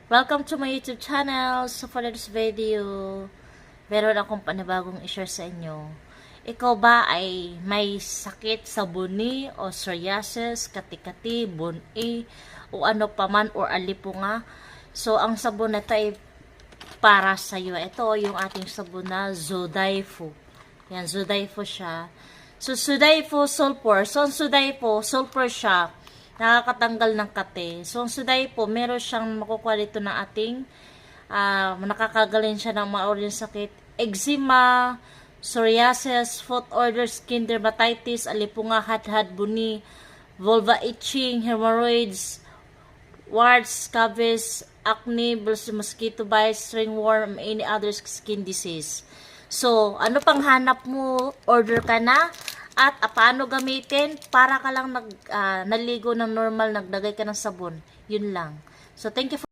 Welcome to my YouTube channel. So for this video, meron akong panibagong i-share sa inyo. Ikaw ba ay may sakit sa buni o psoriasis, kati-kati, buni, o ano paman or alipunga? So ang sabon na ito ay para sa iyo. Ito yung ating sabon na Zodaifu. Yan, Zodaifu siya. So Zodaifu sulfur. So ang Zodaifu sulfur siya. Nakakatanggal ng kate. So, ang Zodaifu, meron siyang makukuha dito ng ating nakakagaling siya ng maoring sakit. Eczema, psoriasis, foot order, skin dermatitis, alipunga, hadhad, buni, vulva itching, hemorrhoids, warts, scabies, acne, mosquito bites, ringworm, any other skin disease. So, ano pang hanap mo? Order ka na. At paano gamitin? Para ka lang naligo ng normal, nagdagay ka ng sabon. Yun lang. So, thank you for